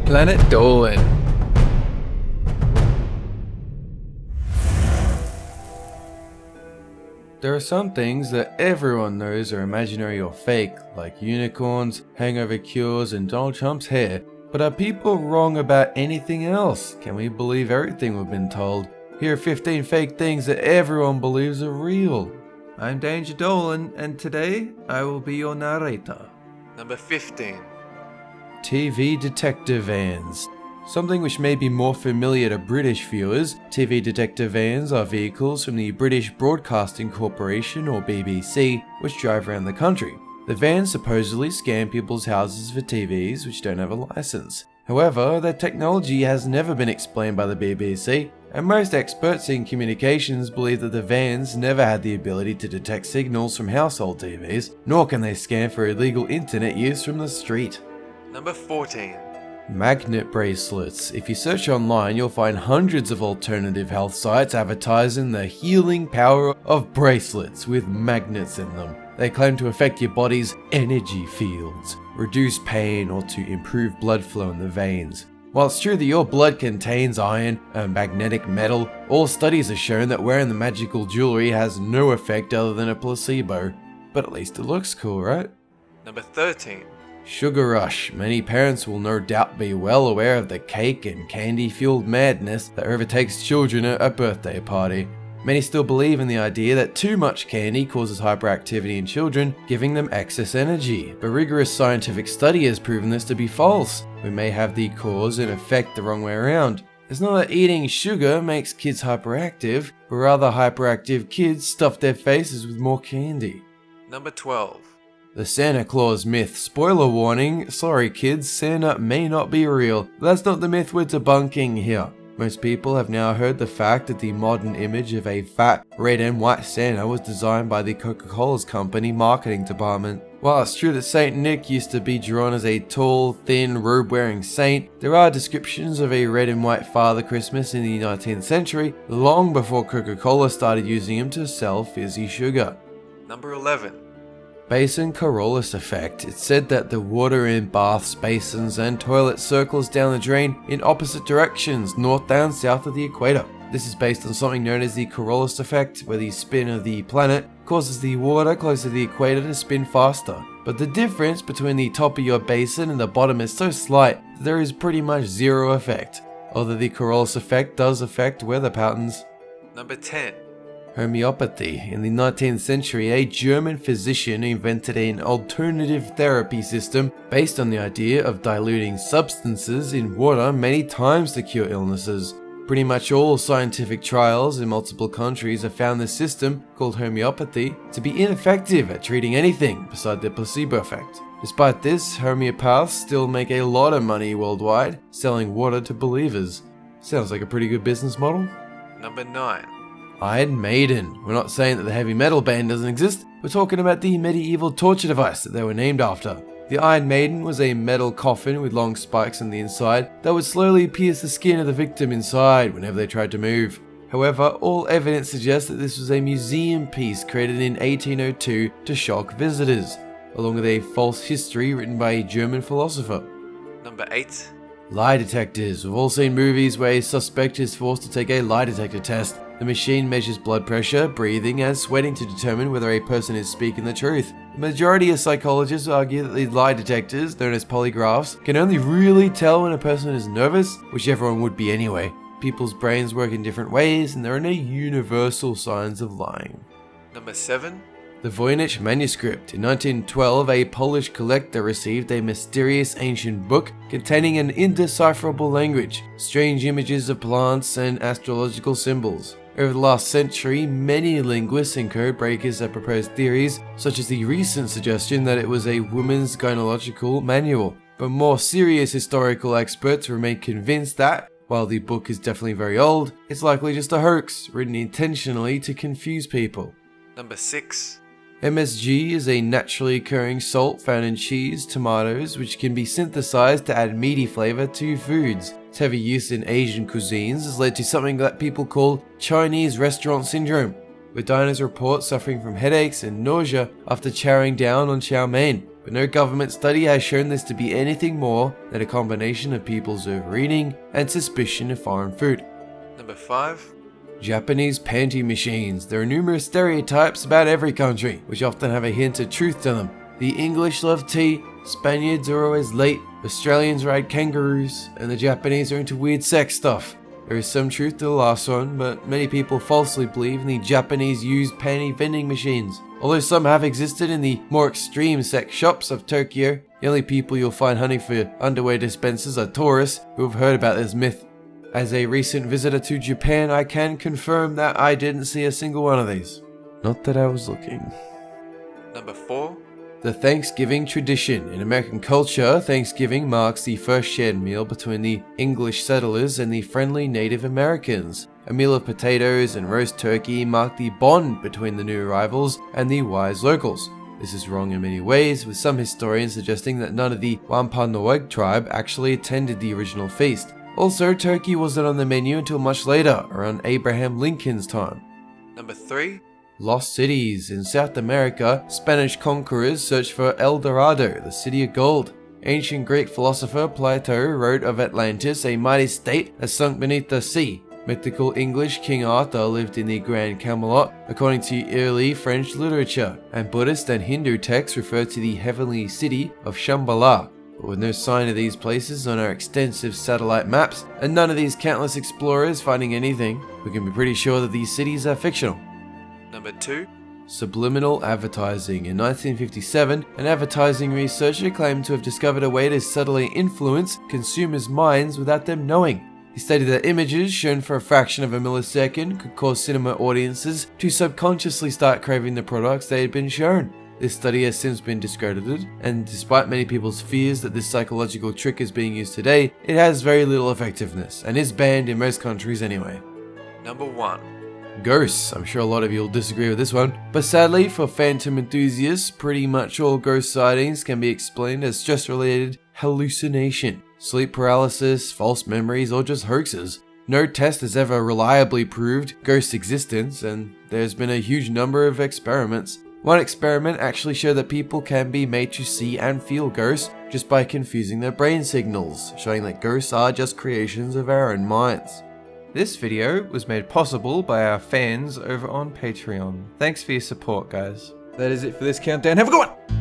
Planet Dolan. There are some things that everyone knows are imaginary or fake, like unicorns, hangover cures, and Donald Trump's hair. But are people wrong about anything else? Can we believe everything we've been told? Here are 15 fake things that everyone believes are real. I'm Danger Dolan, and today I will be your narrator. Number 15. TV detector vans. Something which may be more familiar to British viewers, TV detector vans are vehicles from the British Broadcasting Corporation or BBC, which drive around the country. The vans supposedly scan people's houses for TVs which don't have a license. However, their technology has never been explained by the BBC, and most experts in communications believe that the vans never had the ability to detect signals from household TVs, nor can they scan for illegal internet use from the street. Number 14. Magnet bracelets. If you search online, you'll find hundreds of alternative health sites advertising the healing power of bracelets with magnets in them. They claim to affect your body's energy fields, reduce pain, or to improve blood flow in the veins. While it's true that your blood contains iron and magnetic metal, all studies have shown that wearing the magical jewelry has no effect other than a placebo. But at least it looks cool, right? Number 13. Sugar rush. Many parents will no doubt be well aware of the cake and candy fueled madness that overtakes children at a birthday party. Many still believe in the idea that too much candy causes hyperactivity in children, giving them excess energy, but rigorous scientific study has proven this to be false. We may have the cause and effect the wrong way around. It's not that eating sugar makes kids hyperactive, but rather hyperactive kids stuff their faces with more candy. Number 12. The Santa Claus myth. Spoiler warning, sorry kids, Santa may not be real. That's not the myth we're debunking here. Most people have now heard the fact that the modern image of a fat, red and white Santa was designed by the Coca-Cola's company marketing department. While it's true that Saint Nick used to be drawn as a tall, thin, robe-wearing saint, there are descriptions of a red and white Father Christmas in the 19th century, long before Coca-Cola started using him to sell fizzy sugar. Number 11. Basin careless effect. It's said that the water in baths, basins, and toilets circles down the drain in opposite directions, north and south of the equator. This is based on something known as the careless effect, where the spin of the planet causes the water close to the equator to spin faster. But the difference between the top of your basin and the bottom is so slight that there is pretty much zero effect, although the careless effect does affect weather patterns. Number 10. Homeopathy. In the 19th century, a German physician invented an alternative therapy system based on the idea of diluting substances in water many times to cure illnesses. Pretty much all scientific trials in multiple countries have found this system, called homeopathy, to be ineffective at treating anything beside the placebo effect. Despite this, homeopaths still make a lot of money worldwide selling water to believers. Sounds like a pretty good business model. Number 9. Maiden. We're not saying that the heavy metal band doesn't exist, we're talking about the medieval torture device that they were named after. The Iron Maiden was a metal coffin with long spikes on the inside that would slowly pierce the skin of the victim inside whenever they tried to move. However, all evidence suggests that this was a museum piece created in 1802 to shock visitors, along with a false history written by a German philosopher. Number 8. Lie detectors. We've all seen movies where a suspect is forced to take a lie detector test. The machine measures blood pressure, breathing, and sweating to determine whether a person is speaking the truth. The majority of psychologists argue that these lie detectors, known as polygraphs, can only really tell when a person is nervous, which everyone would be anyway. People's brains work in different ways, and there are no universal signs of lying. Number 7. The Voynich manuscript. In 1912, a Polish collector received a mysterious ancient book containing an indecipherable language, strange images of plants, and astrological symbols. Over the last century, many linguists and code breakers have proposed theories, such as the recent suggestion that it was a woman's gynecological manual. But more serious historical experts remain convinced that, while the book is definitely very old, it's likely just a hoax, written intentionally to confuse people. Number 6. MSG is a naturally occurring salt found in cheese, tomatoes, which can be synthesized to add meaty flavor to foods. Its heavy use in Asian cuisines has led to something that people call Chinese restaurant syndrome, where diners report suffering from headaches and nausea after chowing down on chow mein, but no government study has shown this to be anything more than a combination of people's overeating and suspicion of foreign food. Number 5. Japanese panty machines. There are numerous stereotypes about every country, which often have a hint of truth to them. The English love tea, Spaniards are always late, Australians ride kangaroos, and the Japanese are into weird sex stuff. There is some truth to the last one, but many people falsely believe in the Japanese used panty vending machines. Although some have existed in the more extreme sex shops of Tokyo, the only people you'll find hunting for underwear dispensers are tourists who have heard about this myth. As a recent visitor to Japan, I can confirm that I didn't see a single one of these. Not that I was looking. Number 4. The Thanksgiving tradition. In American culture, Thanksgiving marks the first shared meal between the English settlers and the friendly Native Americans. A meal of potatoes and roast turkey marked the bond between the new arrivals and the wise locals. This is wrong in many ways, with some historians suggesting that none of the Wampanoag tribe actually attended the original feast. Also, turkey wasn't on the menu until much later, around Abraham Lincoln's time. Number 3. Lost cities. In South America, Spanish conquerors searched for El Dorado, the city of gold. Ancient Greek philosopher Plato wrote of Atlantis, a mighty state that sunk beneath the sea. Mythical English King Arthur lived in the Grand Camelot, according to early French literature, and Buddhist and Hindu texts refer to the heavenly city of Shambhala. But with no sign of these places on our extensive satellite maps, and none of these countless explorers finding anything, we can be pretty sure that these cities are fictional. Number 2. Subliminal advertising. In 1957, an advertising researcher claimed to have discovered a way to subtly influence consumers' minds without them knowing. He stated that images shown for a fraction of a millisecond could cause cinema audiences to subconsciously start craving the products they had been shown. This study has since been discredited, and despite many people's fears that this psychological trick is being used today, it has very little effectiveness, and is banned in most countries anyway. Number 1. Ghosts. I'm sure a lot of you will disagree with this one, but sadly for phantom enthusiasts, pretty much all ghost sightings can be explained as stress-related hallucination, sleep paralysis, false memories, or just hoaxes. No test has ever reliably proved ghost existence, and there's been a huge number of experiments. One experiment actually showed that people can be made to see and feel ghosts just by confusing their brain signals, showing that ghosts are just creations of our own minds. This video was made possible by our fans over on Patreon. Thanks for your support, guys. That is it for this countdown. Have a good one!